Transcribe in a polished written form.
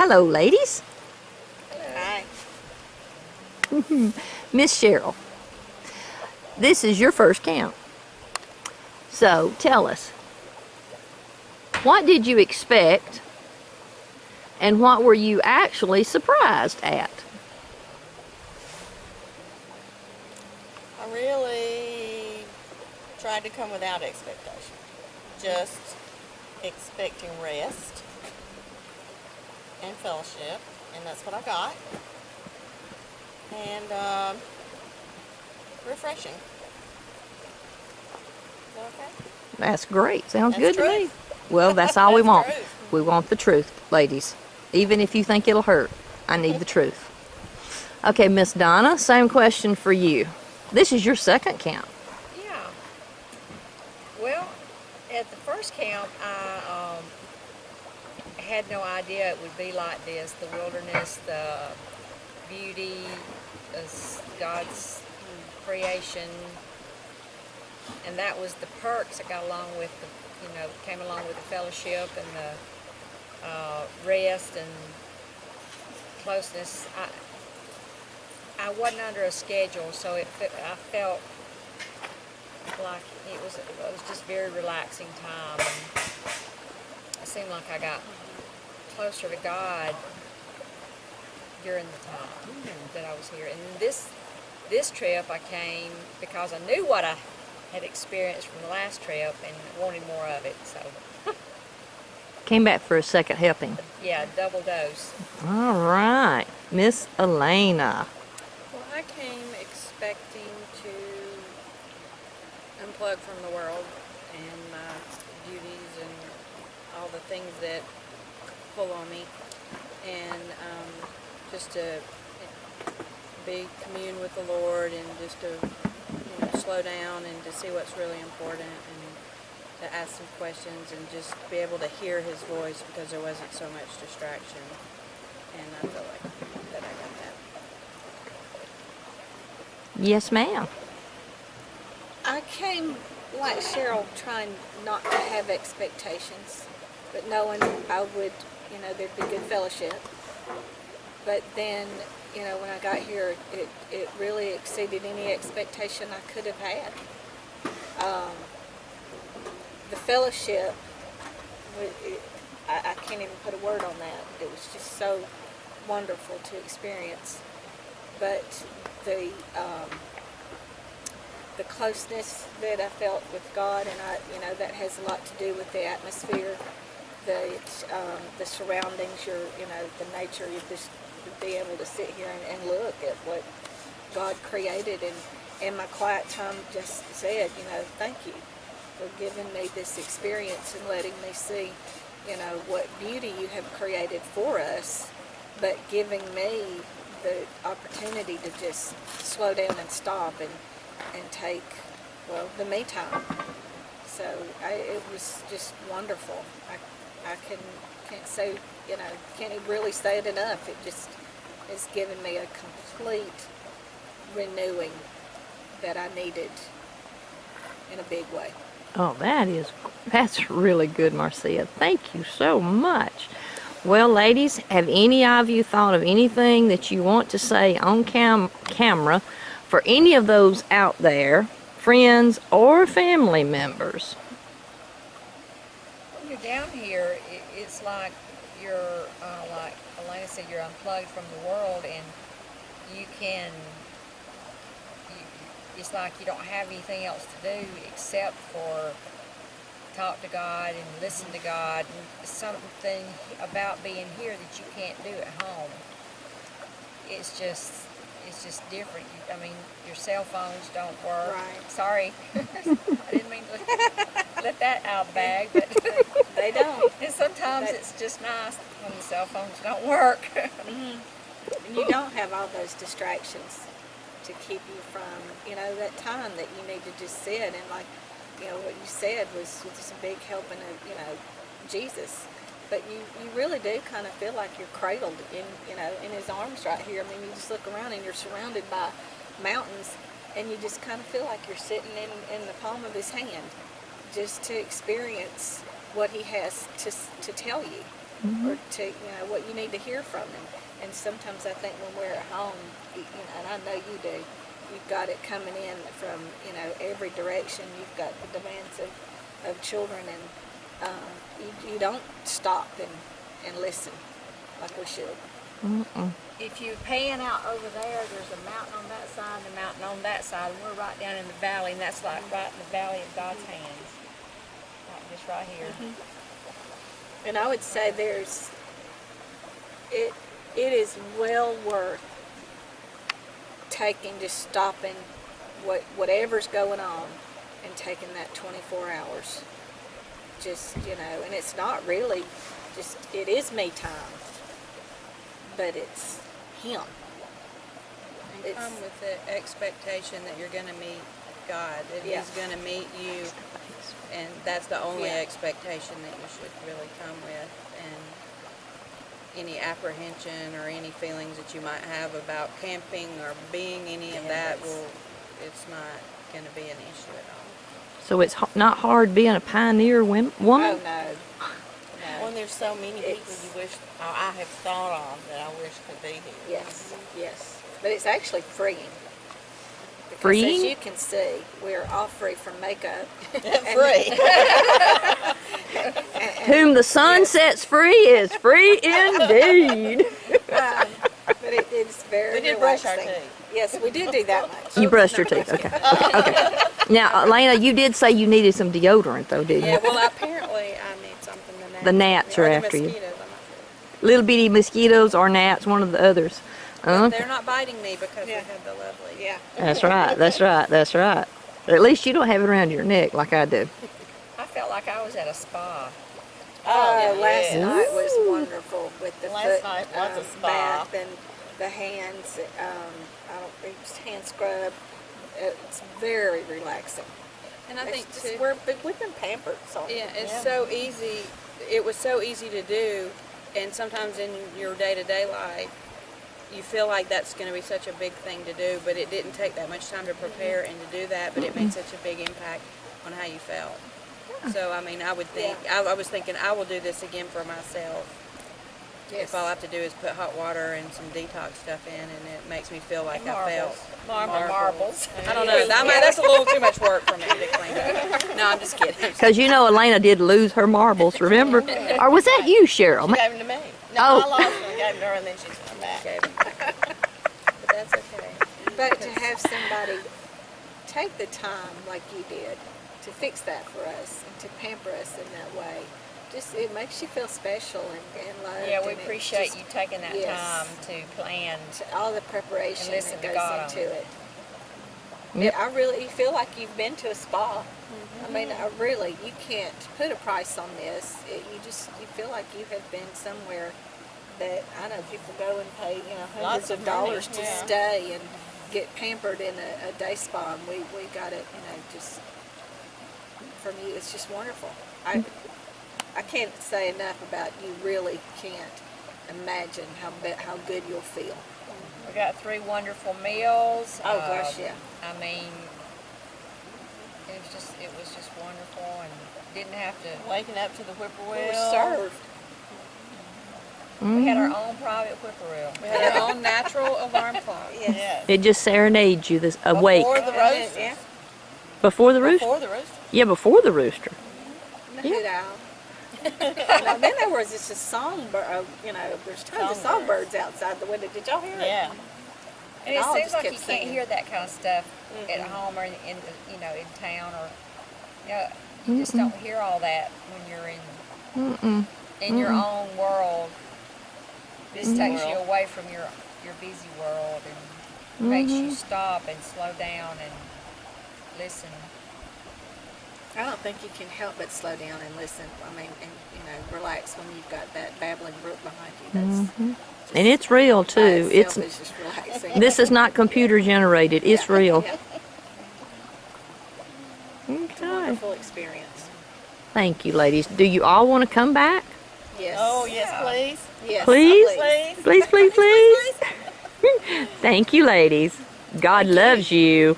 Hello, ladies. Hi. Miss Cheryl, this is your first camp. So tell us, what did you expect and what were you actually surprised at? I really tried to come without expectation. Just expecting rest and fellowship, and that's what I got. And refreshing. Is that okay? That's great. Sounds That's good to me. truth. Well, that's all we That's want. truth. We want the truth, ladies. Even if you think it'll hurt, I need the truth. Okay, Miss Donna, same question for you. This is your second camp. Yeah. Well, at the first camp, I had no idea it would be like this. The wilderness, the beauty, God's creation, and that was the perks that got along with the, came along with the fellowship and the rest and closeness. I wasn't under a schedule, so I felt like it was just very relaxing time, and it seemed like I got closer to God during the time that I was here. And this trip I came because I knew what I had experienced from the last trip and wanted more of it. So Came back for a second helping. yeah, double dose. All right, Miss Elena. Well, I came expecting to unplug from the world and my duties and all the things that pull on me, and just to commune with the Lord, and just to slow down and to see what's really important, and to ask some questions and just be able to hear His voice, because there wasn't so much distraction, and I feel like that I got that. Yes, ma'am. I came like Cheryl, trying not to have expectations, but knowing I would, there'd be good fellowship. But then, when I got here, it really exceeded any expectation I could have had. The fellowship, I can't even put a word on that. It was just so wonderful to experience. But the closeness that I felt with God, and that has a lot to do with the atmosphere, the surroundings, the nature. You just be able to sit here and look at what God created, and in my quiet time just said, thank you for giving me this experience and letting me see, what beauty you have created for us, but giving me the opportunity to just slow down and stop and take, the me time. So it was just wonderful. I can't say, can't really say it enough. It just has given me a complete renewing that I needed in a big way. Oh, that's really good, Marcia. Thank you so much. Well, ladies, have any of you thought of anything that you want to say on camera for any of those out there, friends or family members? When you're down here, it's like you're, like Elena said, you're unplugged from the world, and it's like you don't have anything else to do except for talk to God and listen to God, and something about being here that you can't do at home. It's just different. Your cell phones don't work. Right. Sorry. I didn't mean to let that out of the bag, but They don't. and sometimes it's just nice when the cell phones don't work. Mm-hmm. And you don't have all those distractions to keep you from, that time that you need to just sit and, like, what you said was just a big helping of, Jesus. But you really do kind of feel like you're cradled in His arms right here. You just look around and you're surrounded by mountains, and you just kind of feel like you're sitting in the palm of His hand, just to experience what He has to tell you. or to, what you need to hear from them. And sometimes I think when we're at home, and I know you do, you've got it coming in from, every direction. You've got the demands of children, and you don't stop and listen like we should. If you pan out over there, there's a mountain on that side and a mountain on that side, and we're right down in the valley, and that's like right in the valley of God's hands. Like just right here. And I would say it is well worth just stopping whatever's going on and taking that 24 hours. Just, and it's not really it is me time, but it's him. And come with the expectation that you're going to meet God, that Yeah. He's going to meet you, and that's the only Yeah. expectation that you should really come with. And any apprehension or any feelings that you might have about camping or being any of that, it's not going to be an issue at all. So it's not hard being a pioneer woman? Oh, no. When there's so many people you wish, I have thought of that I wish could be here. Yes. But it's actually freeing. Because Freeing? as you can see, we're all free from makeup. Free. Whom the sun sets free is free indeed. But it's very We did brush our relaxing. teeth. Yes, we did do that much. You brushed your teeth. Okay. Now, Elena, you did say you needed some deodorant, though, didn't Yeah, you? well, apparently I need something to The gnats are or the after you. mosquitoes, I'm not sure. Little bitty mosquitoes or gnats, one of the others. But Okay. they're not biting me because Yeah. we have the lovely. Yeah. That's right. At least you don't have it around your neck like I do. I felt like I was at a spa. Oh, last yeah. night was wonderful with the Last foot night was a spa. bath and the hands. Hand scrub. It's very relaxing. And I think It's too, just, we've been pampered. So yeah, it's Yeah. so easy. It was so easy to do, and sometimes in your day-to-day life, you feel like that's going to be such a big thing to do, but it didn't take that much time to prepare and to do that, but it made such a big impact on how you felt. So, I mean, I would think, I was thinking, I will do this again for myself. Yes. If all I have to do is put hot water and some detox stuff in, and it makes me feel like I felt. Marbles. I don't know. That's a little too much work for me to clean up. No, I'm just kidding. Because Elena did lose her marbles, remember? Or was that you, Cheryl? She gave them to me. No, Oh. I lost them and gave them to her, and then she's come back. Okay. But that's okay. But to have somebody take the time like you did to fix that for us and to pamper us in that way, it makes you feel special and loved. Yeah, we and it appreciate just- you taking that yes. time to plan. all the preparation And listen that to goes God on into it. Yep. I really feel like you've been to a spa. I mean, you can't put a price on this. You feel like you have been somewhere that I know people go and pay, hundreds Lots of of money, dollars to yeah. stay and get pampered in a day spa. And we got it, just from you. It's just wonderful. I can't say enough about you. Really can't imagine how good you'll feel. We got 3 wonderful meals. Oh gosh, yeah. I mean, it was just wonderful, and didn't have to. Waking up to the whippoorwill. We were served. We had our own private whippoorwill. We had our own natural alarm clock. Yes. It just serenades you this awake. Before the roosters. Yeah. Before the rooster? Before the roosters. Yeah, before the rooster. The hoot owl. Now, then there was just a songbird, there's tons of songbirds outside the window. Did y'all hear it? Yeah. And it all seems just like kept you can't singing. hear that kind of stuff at home or in town, or you just don't hear all that when you're in your own world. This takes you away from your busy world and makes you stop and slow down and listen. I don't think you can help but slow down and listen. I mean, and relax when you've got that babbling brook behind you. That's And it's real, by too. itself is just relaxing. This is not computer generated. It's Yeah, real. yeah. It's a Okay. wonderful experience. Thank you, ladies. Do you all want to come back? Yes. Oh, yes, please. Yes. Please? Please. Please, please, please. Thank you, ladies. God loves you.